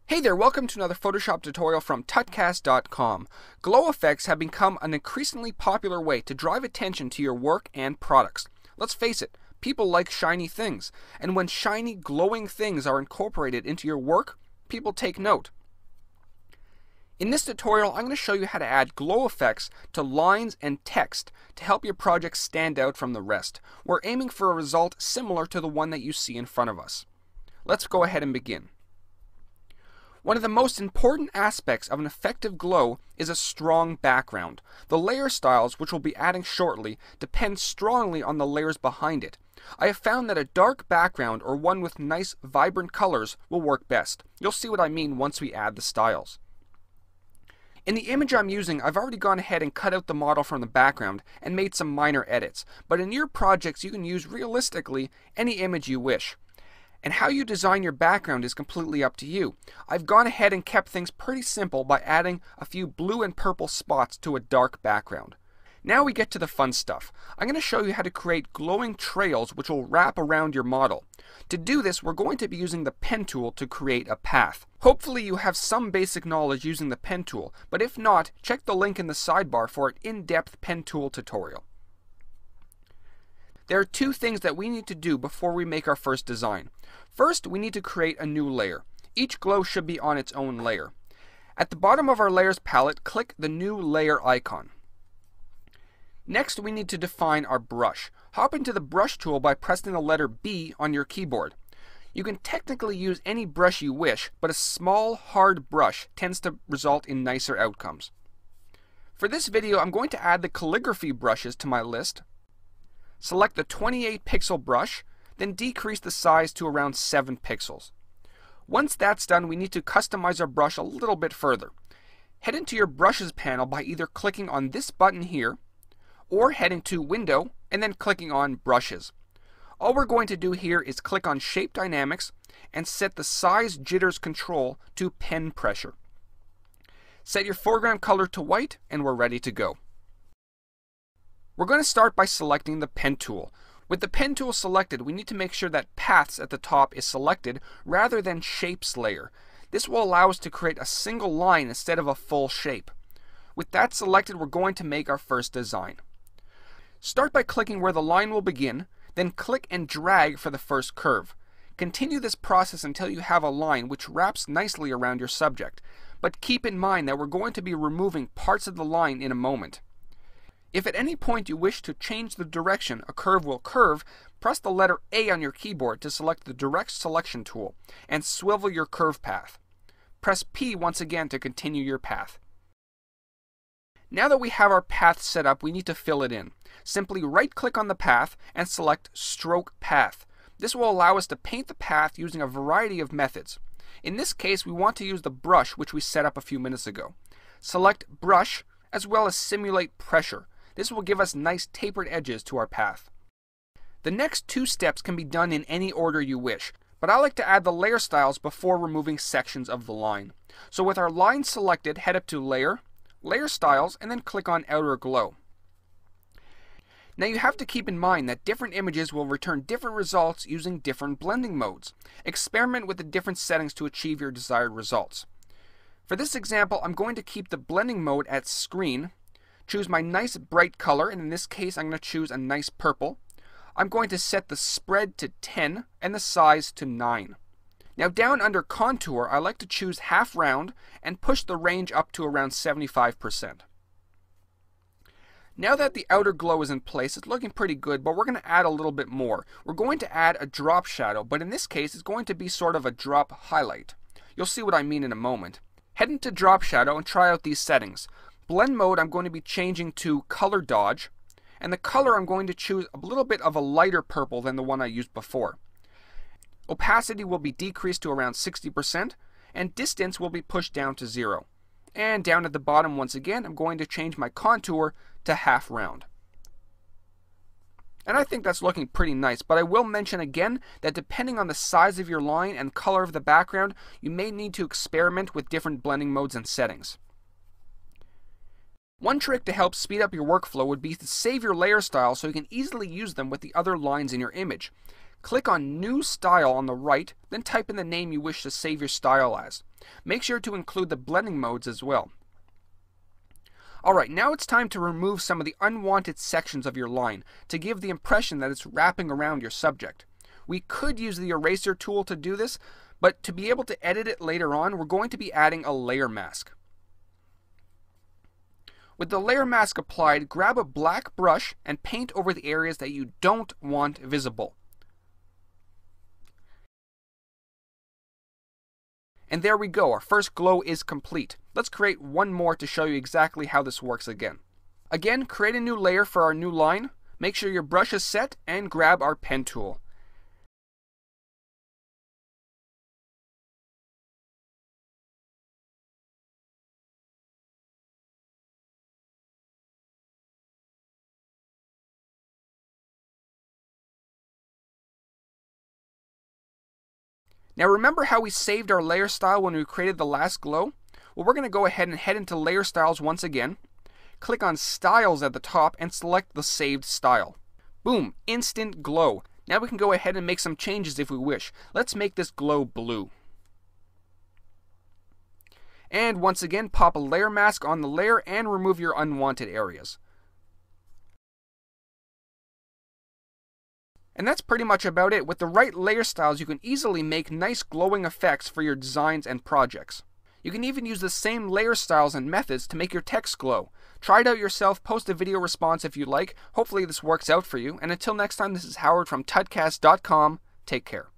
Hey there, welcome to another Photoshop tutorial from Tutcast.com. Glow effects have become an increasingly popular way to drive attention to your work and products. Let's face it, people like shiny things, and when shiny, glowing things are incorporated into your work, people take note. In this tutorial, I'm going to show you how to add glow effects to lines and text to help your project stand out from the rest. We're aiming for a result similar to the one that you see in front of us. Let's go ahead and begin. One of the most important aspects of an effective glow is a strong background. The layer styles, which we'll be adding shortly, depend strongly on the layers behind it. I have found that a dark background or one with nice vibrant colors will work best. You'll see what I mean once we add the styles. In the image I'm using, I've already gone ahead and cut out the model from the background and made some minor edits, but in your projects you can use realistically any image you wish. And how you design your background is completely up to you. I've gone ahead and kept things pretty simple by adding a few blue and purple spots to a dark background. Now we get to the fun stuff. I'm going to show you how to create glowing trails which will wrap around your model. To do this, we're going to be using the pen tool to create a path. Hopefully you have some basic knowledge using the pen tool, but if not, check the link in the sidebar for an in-depth pen tool tutorial. There are two things that we need to do before we make our first design. First, we need to create a new layer. Each glow should be on its own layer. At the bottom of our layers palette, click the new layer icon. Next, we need to define our brush. Hop into the brush tool by pressing the letter B on your keyboard. You can technically use any brush you wish, but a small, hard brush tends to result in nicer outcomes. For this video, I'm going to add the calligraphy brushes to my list. Select the 28 pixel brush, then decrease the size to around 7 pixels. Once that's done, we need to customize our brush a little bit further. Head into your brushes panel by either clicking on this button here, or heading to Window and then clicking on Brushes. All we're going to do here is click on Shape Dynamics and set the Size Jitters control to pen pressure. Set your foreground color to white and we're ready to go. We're going to start by selecting the pen tool. With the pen tool selected, we need to make sure that Paths at the top is selected rather than Shapes layer. This will allow us to create a single line instead of a full shape. With that selected, we're going to make our first design. Start by clicking where the line will begin, then click and drag for the first curve. Continue this process until you have a line which wraps nicely around your subject, but keep in mind that we're going to be removing parts of the line in a moment. If at any point you wish to change the direction a curve will curve, press the letter A on your keyboard to select the Direct Selection tool and swivel your curve path. Press P once again to continue your path. Now that we have our path set up, we need to fill it in. Simply right-click on the path and select Stroke Path. This will allow us to paint the path using a variety of methods. In this case, we want to use the brush which we set up a few minutes ago. Select Brush as well as Simulate Pressure. This will give us nice tapered edges to our path. The next two steps can be done in any order you wish, but I like to add the layer styles before removing sections of the line. So with our line selected, head up to Layer, Layer Styles, and then click on Outer Glow. Now you have to keep in mind that different images will return different results using different blending modes. Experiment with the different settings to achieve your desired results. For this example, I'm going to keep the blending mode at Screen, choose my nice bright color, and in this case I'm going to choose a nice purple. I'm going to set the spread to 10 and the size to 9. Now down under Contour, I like to choose half round and push the range up to around 75%. Now that the outer glow is in place, it's looking pretty good, but we're going to add a little bit more. We're going to add a drop shadow, but in this case it's going to be sort of a drop highlight. You'll see what I mean in a moment. Head into Drop Shadow and try out these settings. Blend mode I'm going to be changing to Color Dodge, and the color I'm going to choose a little bit of a lighter purple than the one I used before. Opacity will be decreased to around 60%, and distance will be pushed down to 0. And down at the bottom once again, I'm going to change my contour to half round. And I think that's looking pretty nice, but I will mention again that depending on the size of your line and color of the background, you may need to experiment with different blending modes and settings. One trick to help speed up your workflow would be to save your layer styles so you can easily use them with the other lines in your image. Click on New Style on the right, then type in the name you wish to save your style as. Make sure to include the blending modes as well. Alright, now it's time to remove some of the unwanted sections of your line to give the impression that it's wrapping around your subject. We could use the eraser tool to do this, but to be able to edit it later on, we're going to be adding a layer mask. With the layer mask applied, grab a black brush and paint over the areas that you don't want visible. And there we go, our first glow is complete. Let's create one more to show you exactly how this works again. Again, create a new layer for our new line, make sure your brush is set, and grab our pen tool. Now remember how we saved our layer style when we created the last glow? Well, we're going to go ahead and head into layer styles once again. Click on styles at the top and select the saved style. Boom, instant glow. Now we can go ahead and make some changes if we wish. Let's make this glow blue. And once again, pop a layer mask on the layer and remove your unwanted areas. And that's pretty much about it. With the right layer styles, you can easily make nice glowing effects for your designs and projects. You can even use the same layer styles and methods to make your text glow. Try it out yourself, post a video response if you like. Hopefully this works out for you. And until next time, this is Howard from Tutcast.com. Take care.